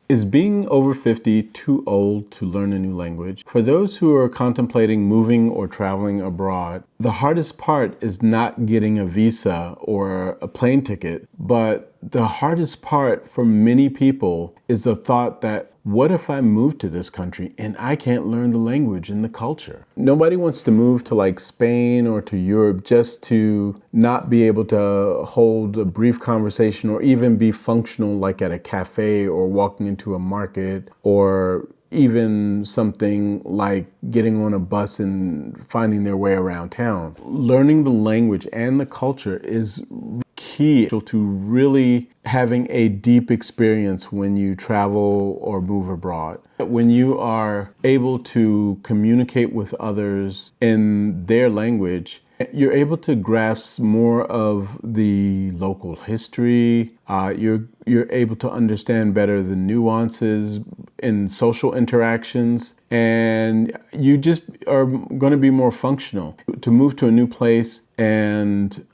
Is being over 50 too old to learn a new language? For those who are contemplating moving or traveling abroad, the hardest part is not getting a visa or a plane ticket, but the hardest part for many people is the thought that, what if I move to this country and I can't learn the language and the culture? Nobody wants to move to like Spain or to Europe just to not be able to hold a brief conversation or even be functional like at a cafe or walking into a market, or even something like getting on a bus and finding their way around town. Learning the language and the culture is key to really having a deep experience when you travel or move abroad. When you are able to communicate with others in their language, you're able to grasp more of the local history. You're able to understand better the nuances in social interactions, and you just are going to be more functional. To move to a new place and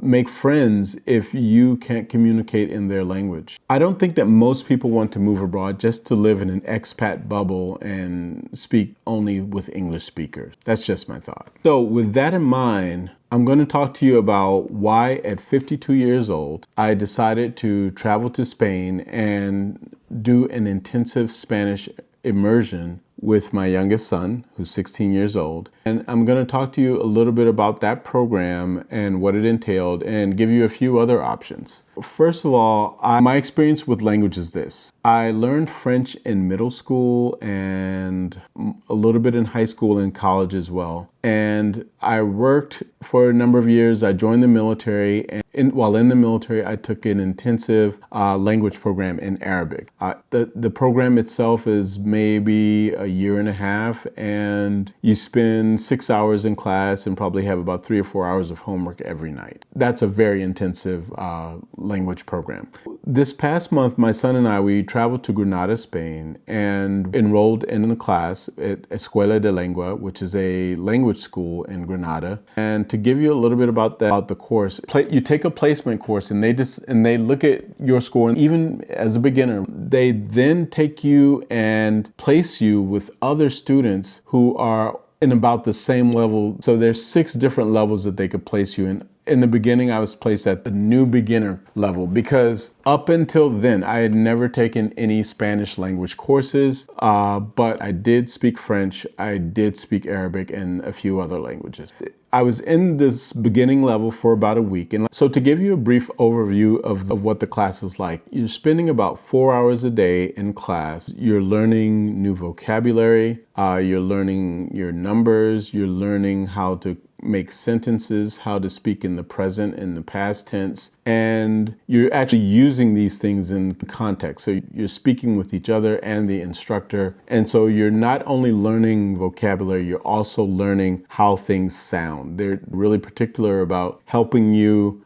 make friends if you can't communicate in their language. I don't think that most people want to move abroad just to live in an expat bubble and speak only with English speakers. That's just my thought. So with that in mind, I'm going to talk to you about why at 52 years old, I decided to travel to Spain and do an intensive Spanish immersion with my youngest son, who's 16 years old. And I'm going to talk to you a little bit about that program and what it entailed and give you a few other options. First of all, my experience with language is this. I learned French in middle school and a little bit in high school and college as well. And I worked for a number of years. I joined the military, and while in the military, I took an intensive language program in Arabic. The program itself is maybe a year and a half, and you spend 6 hours in class and probably have about 3 or 4 hours of homework every night. That's a very intensive language program. This past month, my son and I, we traveled to Granada, Spain, and enrolled in a class at Escuela de Lengua, which is a language school in Granada. And to give you a little bit about the course, you take a placement course and they look at your score, and even as a beginner, they then take you and place you with other students who are in about the same level. So there's 6 different levels that they could place you in. In the beginning, I was placed at the new beginner level because up until then, I had never taken any Spanish language courses, but I did speak French, I did speak Arabic, and a few other languages. I was in this beginning level for about a week. And so to give you a brief overview of what the class is like, you're spending about 4 hours a day in class. You're learning new vocabulary, you're learning your numbers, you're learning how to make sentences, how to speak in the present and the past tense, and you're actually using these things in context. So you're speaking with each other and the instructor, and so you're not only learning vocabulary, you're also learning how things sound. They're really particular about helping you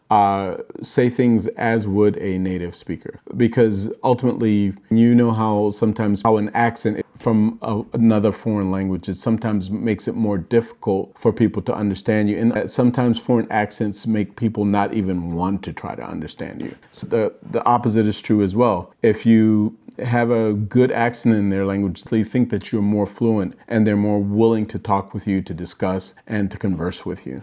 say things as would a native speaker, because ultimately you know how sometimes an accent from another foreign language, it sometimes makes it more difficult for people to understand you, and sometimes foreign accents make people not even want to try to understand you. So the opposite is true as well. If you have a good accent in their language, they think that you're more fluent and they're more willing to talk with you, to discuss, and to converse with you.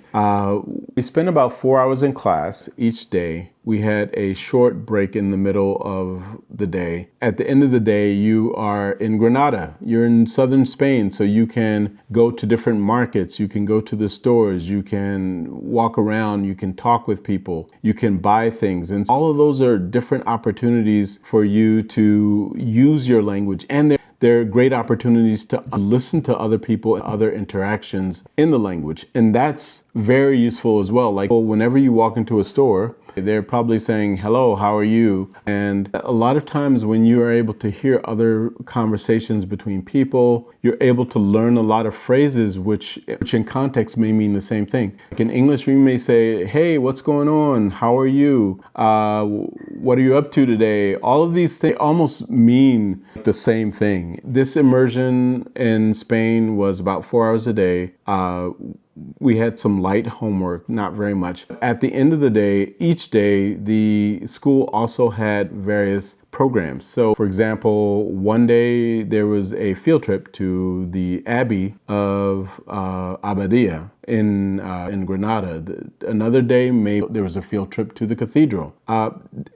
We spent about 4 hours in class each day. We had a short break in the middle of the day. At the end of the day, you are in Granada. You're in southern Spain, so you can go to different markets. You can go to the stores. You can walk around. You can talk with people. You can buy things. And all of those are different opportunities for you to use your language. And they're great opportunities to listen to other people and other interactions in the language. And that's very useful as well. Like whenever you walk into a store, they're probably saying, "Hello, how are you?" And a lot of times when you are able to hear other conversations between people, you're able to learn a lot of phrases which in context may mean the same thing. Like in English, we may say, "Hey, what's going on? How are you? What are you up to today?" All of these things almost mean the same thing. This immersion in Spain was about 4 hours a day. We had some light homework, not very much. At the end of the day, each day, the school also had various programs. So, for example, one day there was a field trip to the Abbey of Abadia in Granada. Another day, maybe there was a field trip to the cathedral.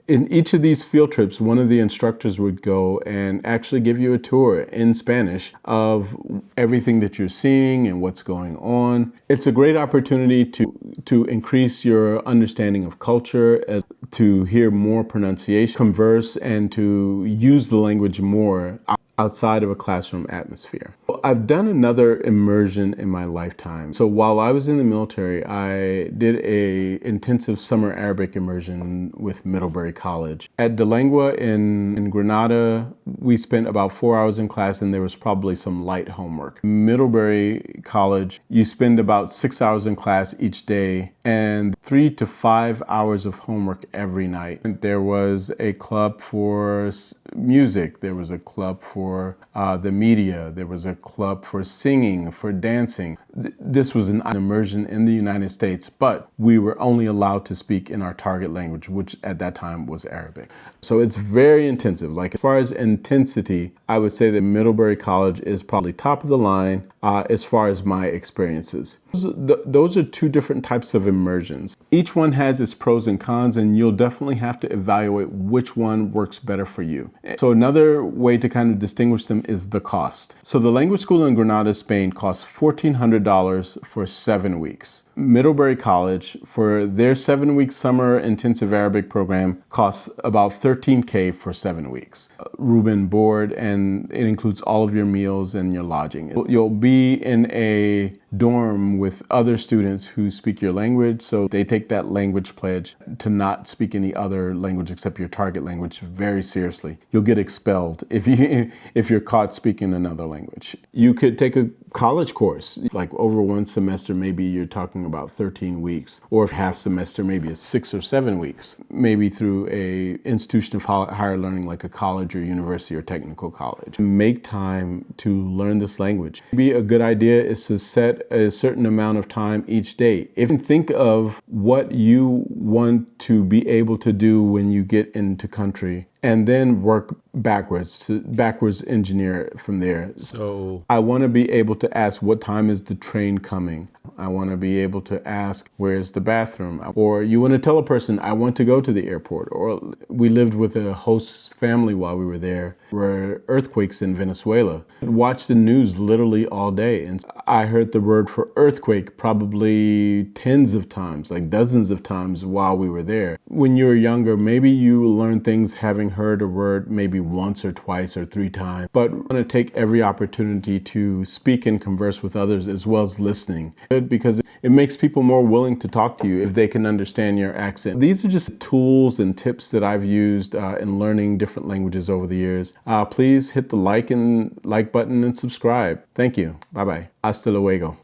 In each of these field trips, one of the instructors would go and actually give you a tour in Spanish of everything that you're seeing and what's going on. It's a great opportunity to increase your understanding of culture, to hear more pronunciation, converse, and to use the language more outside of a classroom atmosphere. I've done another immersion in my lifetime. So while I was in the military, I did a intensive summer Arabic immersion with Middlebury College. At the Lengua in Granada, we spent about 4 hours in class and there was probably some light homework. Middlebury College, you spend about 6 hours in class each day and 3 to 5 hours of homework every night. There was a club for music, there was a club for the media, there was a club for singing, for dancing. This was an immersion in the United States, but we were only allowed to speak in our target language, which at that time was Arabic. So it's very intensive. Like as far as intensity, I would say that Middlebury College is probably top of the line as far as my experiences. Those are two different types of immersions. Each one has its pros and cons, and you'll definitely have to evaluate which one works better for you. So another way to kind of distinguish them is the cost. So the language school in Granada, Spain costs $1,400 for 7 weeks. Middlebury College, for their 7-week summer intensive Arabic program, costs about $13K for 7 weeks. Room and board, and it includes all of your meals and your lodging. You'll be in a dorm with other students who speak your language, so they take that language pledge to not speak any other language except your target language very seriously. You'll get expelled if you're caught speaking another language. You could take a college course, like over one semester, maybe you're talking about 13 weeks, or if half semester, maybe it's 6 or 7 weeks, maybe through a institution of higher learning like a college or university or technical college. Make time to learn this language. Maybe a good idea is to set a certain amount of time each day. If you think of what you want to be able to do when you get into country, and then work backwards engineer it from there. So I want to be able to ask, what time is the train coming? I want to be able to ask, where's the bathroom? Or you want to tell a person, I want to go to the airport. Or we lived with a host family while we were there. There were earthquakes in Venezuela. I watched the news literally all day. And I heard the word for earthquake probably tens of times, like dozens of times while we were there. When you were younger, maybe you learn things having heard a word maybe once or twice or 3 times, but we're going to take every opportunity to speak and converse with others as well as listening, because it makes people more willing to talk to you if they can understand your accent. These are just tools and tips that I've used in learning different languages over the years. Please hit the like button and subscribe. Thank you. Bye-bye. Hasta luego.